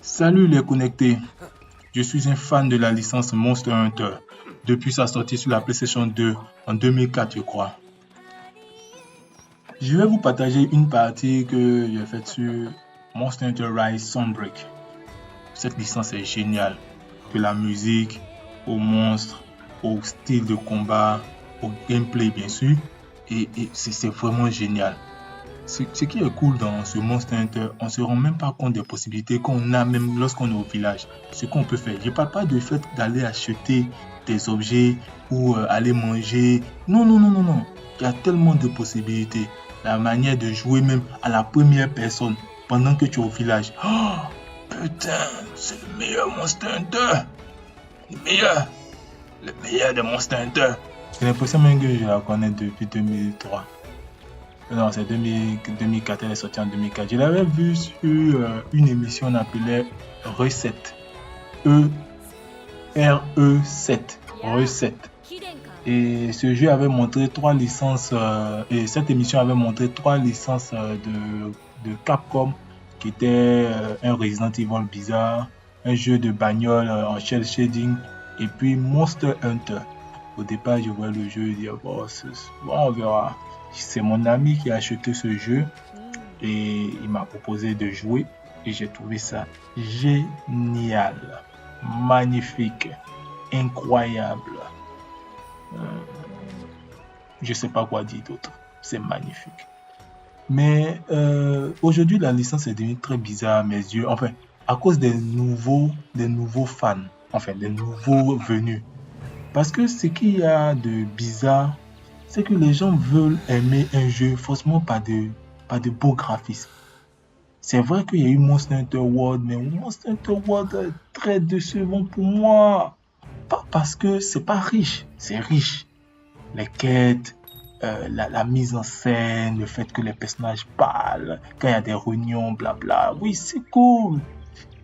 Salut les connectés, je suis un fan de la licence Monster Hunter depuis sa sortie sur la PlayStation 2 en 2004 je crois. Je vais vous partager une partie que j'ai faite sur Monster Hunter Rise Sunbreak. Cette licence est géniale, de la musique, aux monstres, au style de combat, au gameplay bien sûr, et c'est vraiment génial. Ce qui est cool dans ce Monster Hunter, on ne se rend même pas compte des possibilités qu'on a même lorsqu'on est au village. Ce qu'on peut faire. Je ne parle pas du fait d'aller acheter des objets ou aller manger. Non, non, non, non, non. Il y a tellement de possibilités. La manière de jouer même à la première personne pendant que tu es au village. Oh, putain, c'est le meilleur Monster Hunter. Le meilleur de Monster Hunter. J'ai l'impression même que je la connais depuis 2003. Non, c'est 2004, elle est sortie en 2004. Je l'avais vu sur une émission qu'on appelait Recette. E-R-E-7. Recette. Et ce jeu avait montré 3 licences, et cette émission avait montré 3 licences de Capcom, qui étaient un Resident Evil bizarre, un jeu de bagnole en shell shading, et puis Monster Hunter. Au départ, je voyais le jeu et disais, bon, on verra. C'est mon ami qui a acheté ce jeu et il m'a proposé de jouer et j'ai trouvé ça génial, magnifique, incroyable. Je sais pas quoi dire d'autre, c'est magnifique. Mais aujourd'hui, la licence est devenue très bizarre à mes yeux, enfin, à cause des nouveaux fans, enfin, des nouveaux venus. Parce que ce qu'il y a de bizarre, c'est que les gens veulent aimer un jeu forcément par de beaux graphismes. C'est vrai qu'il y a eu Monster Hunter World, mais Monster Hunter World est très décevant pour moi. Pas parce que c'est pas riche, c'est riche. Les quêtes, la mise en scène, le fait que les personnages parlent, quand il y a des réunions, blabla. Oui, c'est cool,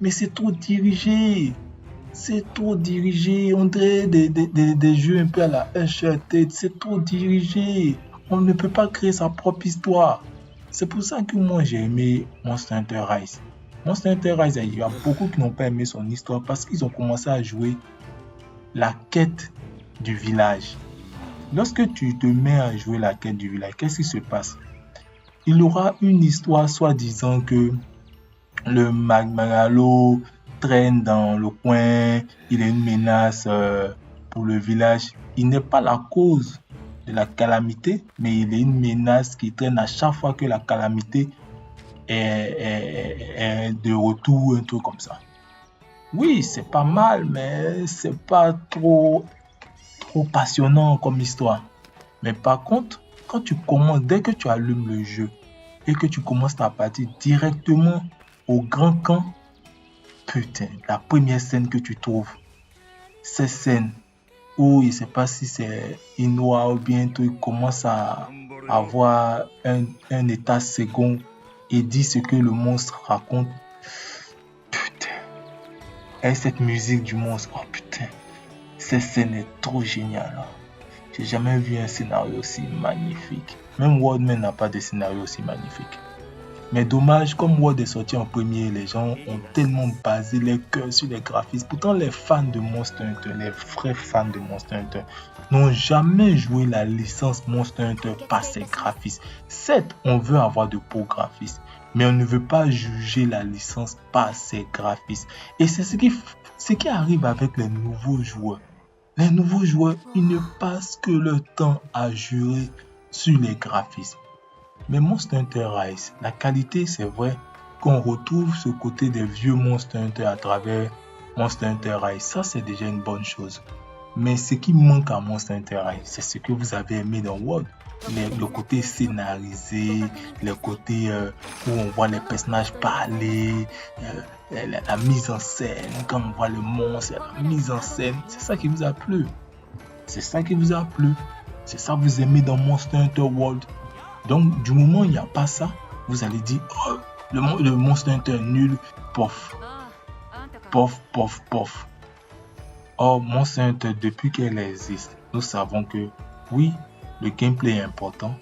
mais c'est trop dirigé. C'est trop dirigé, on dirait des jeux un peu à la Uncharted, c'est trop dirigé. On ne peut pas créer sa propre histoire. C'est pour ça que moi j'ai aimé Monster Hunter Rise. Monster Hunter Rise, il y a beaucoup qui n'ont pas aimé son histoire parce qu'ils ont commencé à jouer la quête du village. Lorsque tu te mets à jouer la quête du village, qu'est-ce qui se passe? Il y aura une histoire soi-disant que le Magalo traîne dans le coin, il est une menace pour le village. Il n'est pas la cause de la calamité, mais il est une menace qui traîne à chaque fois que la calamité est de retour, un truc comme ça. Oui, c'est pas mal, mais c'est pas trop passionnant comme histoire. Mais par contre, quand tu commences, dès que tu allumes le jeu et que tu commences ta partie directement au grand camp, putain, la première scène que tu trouves, cette scène où il ne sait pas si c'est Inoue ou bien il commence à avoir un état second et dit ce que le monstre raconte. Putain. Et cette musique du monstre, oh putain, cette scène est trop géniale. J'ai jamais vu un scénario aussi magnifique. Même Worldman n'a pas de scénario aussi magnifique. Mais dommage, comme World est sorti en premier, les gens ont tellement basé les cœurs sur les graphismes. Pourtant, les fans de Monster Hunter, les vrais fans de Monster Hunter, n'ont jamais joué la licence Monster Hunter par ses graphismes. Certes, on veut avoir de beaux graphismes, mais on ne veut pas juger la licence par ses graphismes. Et c'est ce qui arrive avec les nouveaux joueurs. Les nouveaux joueurs, ils ne passent que le temps à jurer sur les graphismes. Mais Monster Hunter Rise, la qualité, c'est vrai qu'on retrouve ce côté des vieux Monster Hunter à travers Monster Hunter Rise. Ça, c'est déjà une bonne chose. Mais ce qui manque à Monster Hunter Rise, c'est ce que vous avez aimé dans World. Le côté scénarisé, le côté où on voit les personnages parler, la mise en scène, quand on voit le monstre, la mise en scène. C'est ça qui vous a plu. C'est ça qui vous a plu. C'est ça que vous aimez dans Monster Hunter World. Donc, du moment où il n'y a pas ça, vous allez dire, oh, le Monster Hunter nul, pof, pof, pof, pof. Or, Monster Hunter, depuis qu'elle existe, nous savons que, oui, le gameplay est important,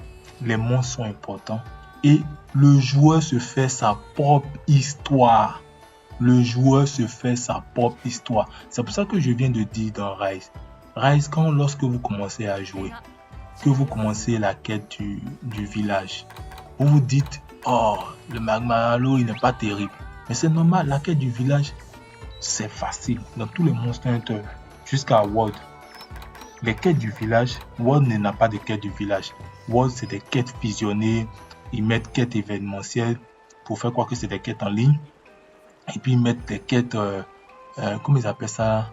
les monstres sont importants, et le joueur se fait sa propre histoire. Le joueur se fait sa propre histoire. C'est pour ça que je viens de dire dans Rise. Rise, lorsque vous commencez à jouer, que vous commencez la quête du village, vous vous dites, oh, le Magma Halo, il n'est pas terrible. Mais c'est normal, la quête du village, c'est facile. Dans tous les Monster Hunter, jusqu'à World. Les quêtes du village, World n'a pas de quête du village. World, c'est des quêtes fusionnées. Ils mettent quêtes événementielles pour faire croire que c'est des quêtes en ligne. Et puis ils mettent des quêtes, comment ils appellent ça,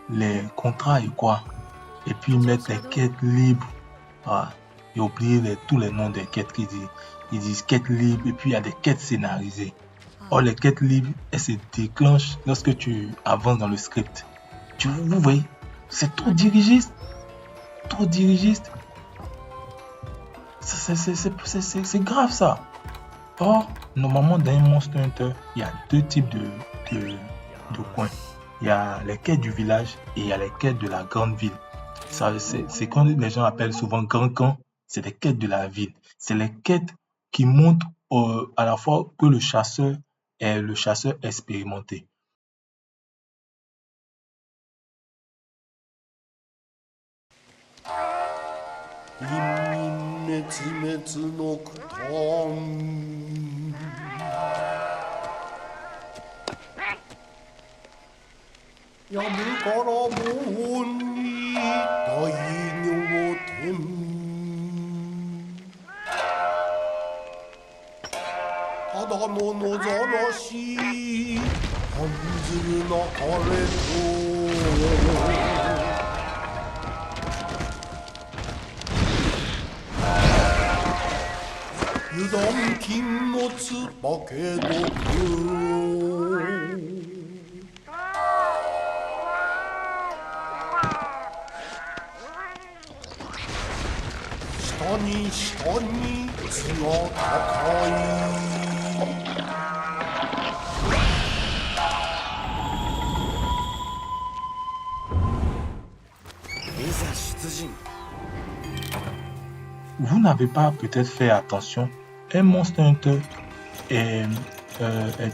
les contrats et quoi. Et puis ils mettent les quêtes libres. Ah, j'ai oublié tous les noms des quêtes qu'ils disent. Ils disent quêtes libres et puis il y a des quêtes scénarisées. Or, les quêtes libres, elles se déclenchent lorsque tu avances dans le script. Vous voyez, c'est trop dirigiste. Trop dirigiste. C'est grave ça. Or, normalement, dans un Monster Hunter, il y a deux types de coins. Il y a les quêtes du village et il y a les quêtes de la grande ville. C'est quand les gens appellent souvent grand camp, c'est les quêtes de la ville. C'est les quêtes qui montrent à la fois que le chasseur est le chasseur expérimenté. Vous n'avez pas peut-être fait attention, un Monster Hunter est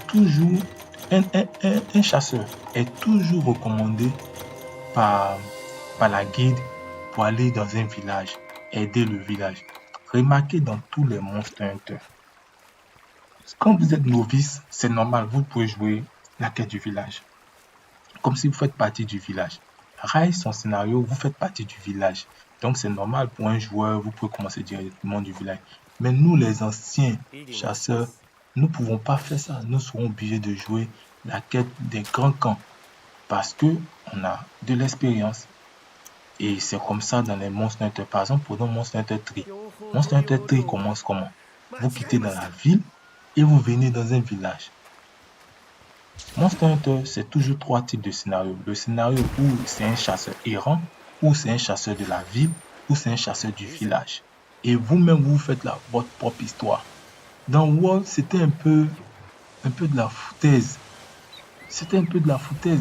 toujours un chasseur est toujours recommandé par la guide pour aller dans un village, aider le village. Remarquez dans tous les Monster Hunter, quand vous êtes novice, c'est normal, vous pouvez jouer la quête du village, comme si vous faites partie du village. Rise, son scénario, vous faites partie du village. Donc c'est normal pour un joueur, vous pouvez commencer directement du village. Mais nous, les anciens chasseurs, nous ne pouvons pas faire ça. Nous serons obligés de jouer la quête des grands camps parce qu'on a de l'expérience. Et c'est comme ça dans les Monster Hunter. Par exemple, pour Monster Hunter 3. Monster Hunter 3 commence comment? Vous quittez dans la ville et vous venez dans un village. Monster Hunter, c'est toujours trois types de scénarios. Le scénario où c'est un chasseur errant, ou c'est un chasseur de la ville, ou c'est un chasseur du village. Et vous-même, vous faites votre propre histoire. Dans World, c'était un peu de la foutaise. C'était un peu de la foutaise.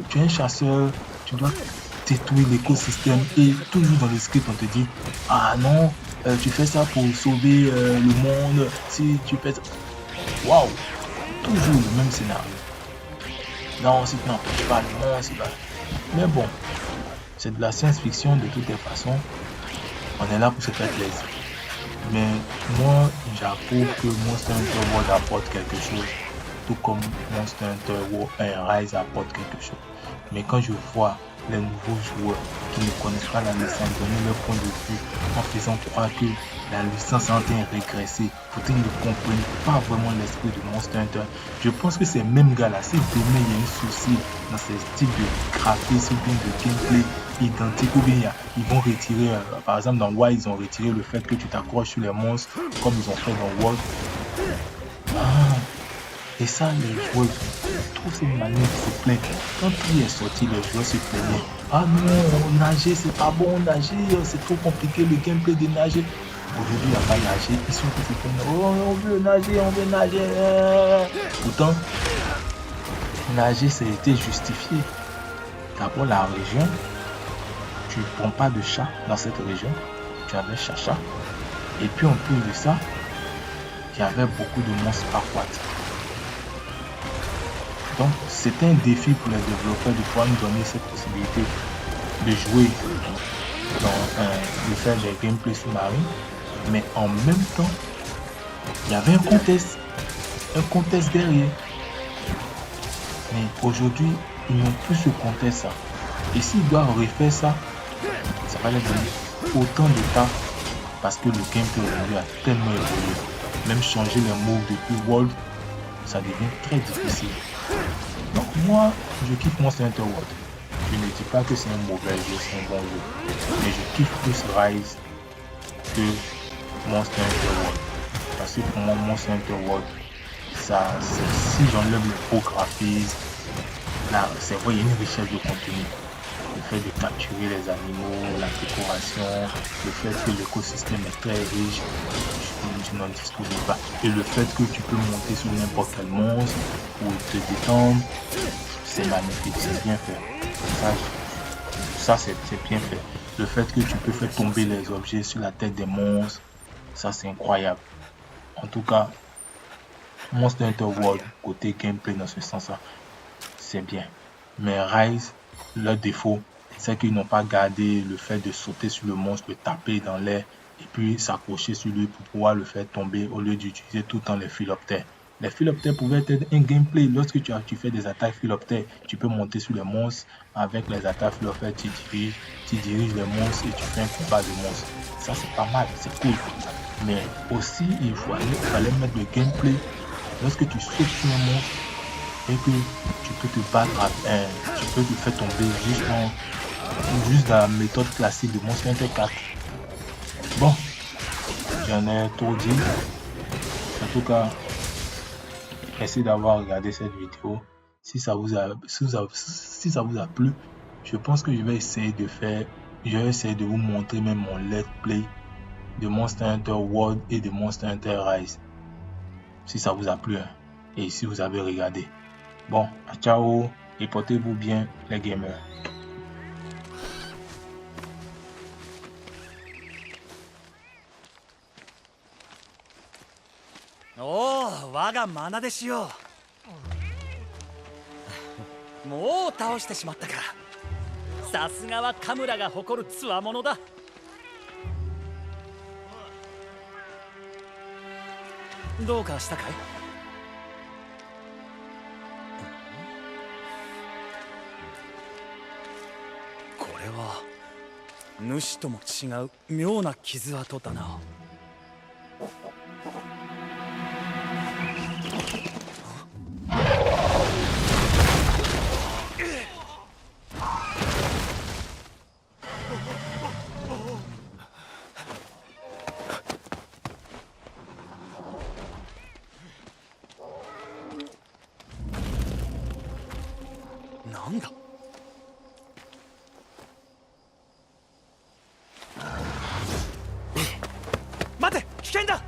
Tu es un chasseur, tu dois détruire l'écosystème et toujours dans le script, on te dit « Ah non, tu fais ça pour sauver le monde. Si tu fais ça... » Waouh! Toujours le même scénario. Non, c'est pas le monde, c'est pas... Mais bon, c'est de la science-fiction de toutes les façons. On est là pour se faire plaisir. Mais moi, j'approuve que Monster Hunter World apporte quelque chose. Tout comme Monster Hunter Rise apporte quelque chose. Mais quand je vois les nouveaux joueurs qui ne connaissent pas la licence donner leur point de vue en faisant croire que la licence est en train de régresser, pourtant ils ne comprennent pas vraiment l'esprit de Monster Hunter. Je pense que ces mêmes gars-là, si demain il y a un souci dans ces types de graphisme ou bien de gameplay identique, ou bien ils vont retirer, par exemple dans Wild, ils ont retiré le fait que tu t'accroches sur les monstres comme ils ont fait dans World. Et ça, les joueurs trouvent cette manière de se plaindre. Quand il est sorti, les joueurs se plaignaient. Ah non, nager, c'est pas bon, nager, c'est trop compliqué le gameplay de nager. Aujourd'hui, il n'y a pas nager. Ils sont tous se plaignent. Oh, on veut nager, on veut nager. Pourtant, nager, ça a été justifié. D'abord, la région, tu ne prends pas de chat dans cette région. Tu avais chacha. Et puis, en plus de ça, il y avait beaucoup de monstres aquatiques. Donc, c'était un défi pour les développeurs de pouvoir nous donner cette possibilité de jouer de faire des gameplays sous-marins. Mais en même temps, il y avait un contexte derrière. Mais aujourd'hui, ils n'ont plus ce contexte-là. Et s'ils doivent refaire ça, ça va leur donner autant de temps parce que le gameplay aujourd'hui a tellement évolué. Même changer les moves depuis World, ça devient très difficile. Donc moi, je kiffe Monster Hunter World. Je ne dis pas que c'est un mauvais jeu, c'est un bon jeu. Mais je kiffe plus Rise que Monster Hunter World. Parce que pour moi, Monster Hunter World, ça, si j'enlève le beau graphisme, là, c'est vrai, il y a une richesse de contenu. Le fait de capturer les animaux, la décoration, le fait que l'écosystème est très riche, je n'en dispose pas. Et le fait que tu peux monter sur n'importe quel monstre ou te détendre, c'est magnifique, c'est bien fait. Ça c'est bien fait. Le fait que tu peux faire tomber les objets sur la tête des monstres, ça c'est incroyable. En tout cas, Monster Hunter World, côté gameplay dans ce sens-là, c'est bien. Mais Rise, leur défaut, c'est qu'ils n'ont pas gardé le fait de sauter sur le monstre, le taper dans l'air et puis s'accrocher sur lui pour pouvoir le faire tomber au lieu d'utiliser tout le temps les philoptères. Les philoptères pouvaient être un gameplay. Lorsque tu fais des attaques philoptères, tu peux monter sur les monstres. Avec les attaques philoptères, tu diriges les monstres et tu fais un combat de monstres. Ça, c'est pas mal, c'est cool. Mais aussi, fallait mettre le gameplay. Lorsque tu sautes sur un monstre, et que tu peux te battre, tu peux te faire tomber juste dans la méthode classique de Monster Hunter 4. Bon, j'en ai trop dit. En tout cas, merci d'avoir regardé cette vidéo. Si ça vous a plu, je pense que je vais essayer de vous montrer même mon let's play de Monster Hunter World et de Monster Hunter Rise. Si ça vous a plu, hein, et si vous avez regardé. Bon, ciao et portez-vous bien les gamers. おお、我が愛弟子よ。もう倒してしまったか。さすがはカムラが誇るつわものだ。どうかしたかい？これは主とも違う妙な傷跡だな。なんだ？待て！危険だ！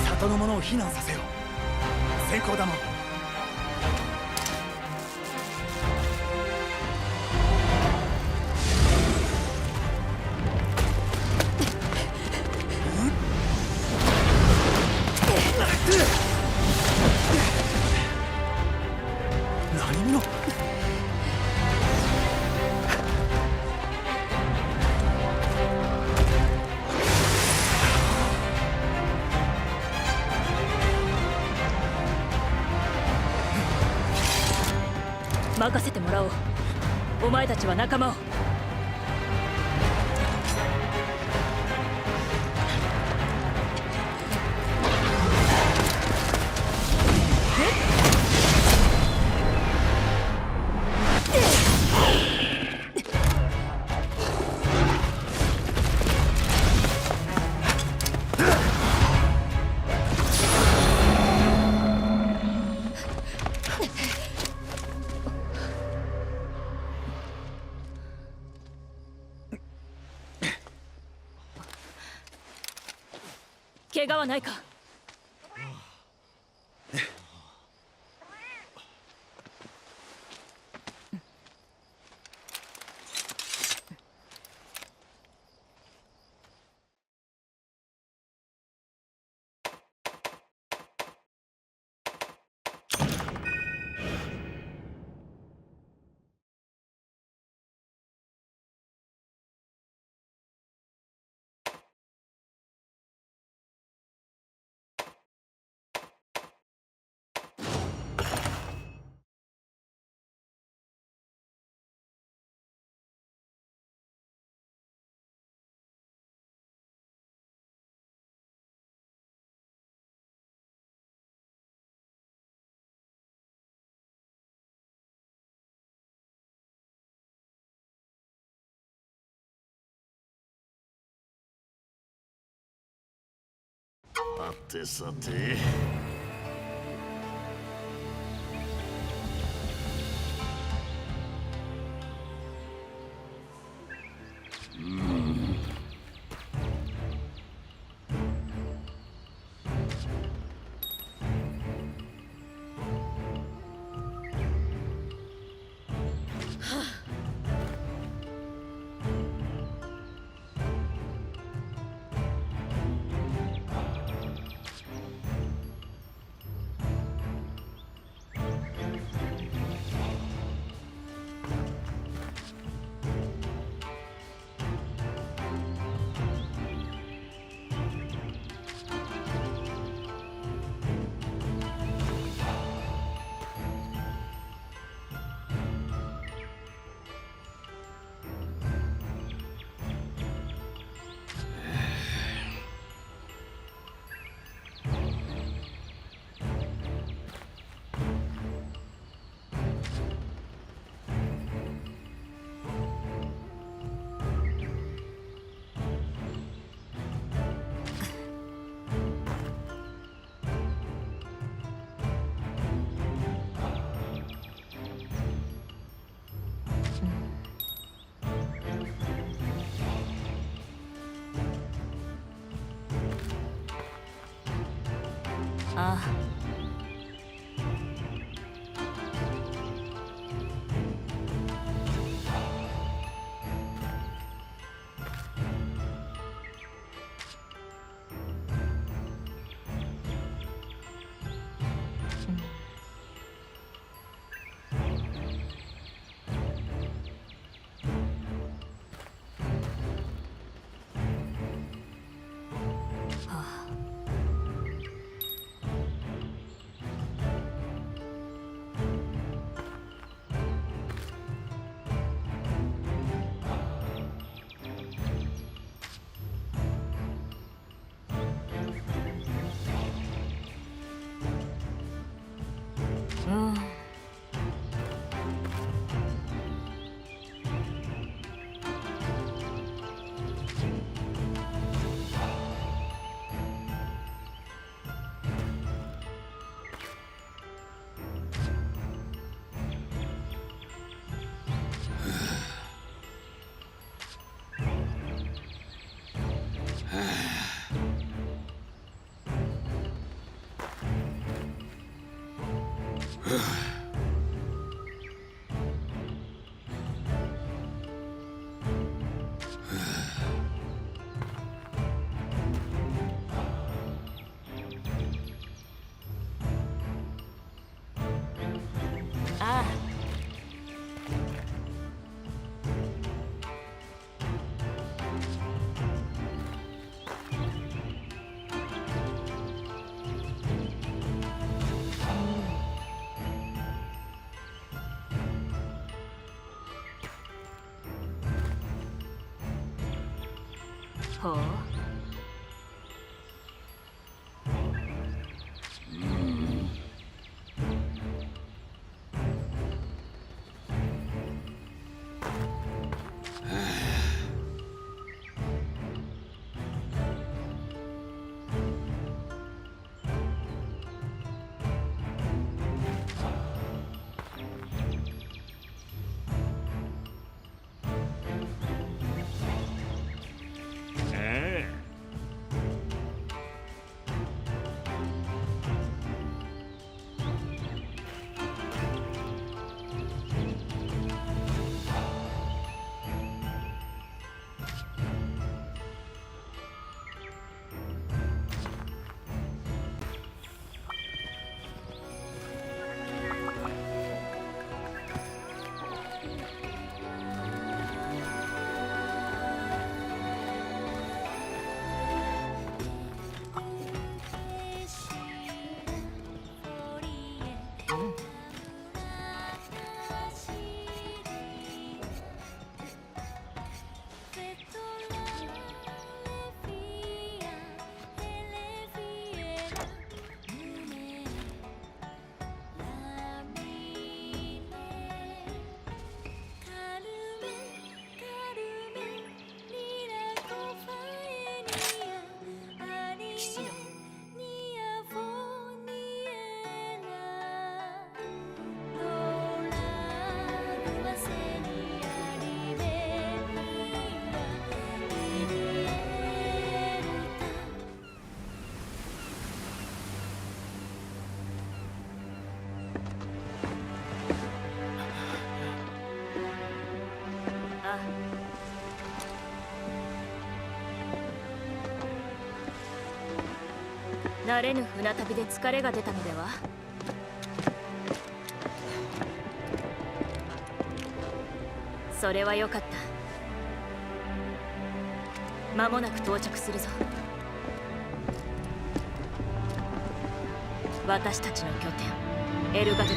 里の者を避難させよう。先行だもん。何者？任せてもらおう。お前たちは仲間を。怪我はないか？はてさて。ああ。ああ。ほう。ああ。慣れぬ船旅で疲れが出たのでは。それはよかった。間もなく到着するぞ。私たちの拠点エルガドだ。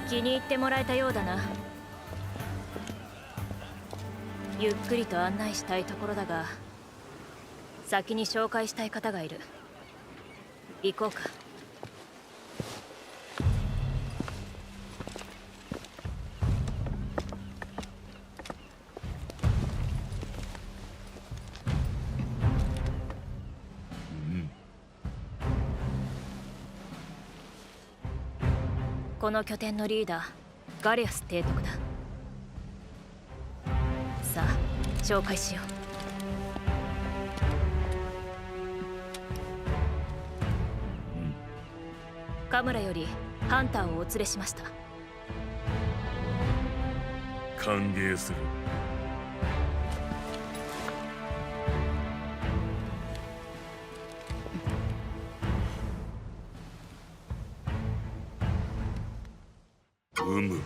気に入ってもらえたようだな。ゆっくりと案内したいところだが、先に紹介したい方がいる。行こうか。この拠点のリーダーガレアス提督だ。さあ紹介しよう。カムラよりハンターをお連れしました。歓迎する。うむ。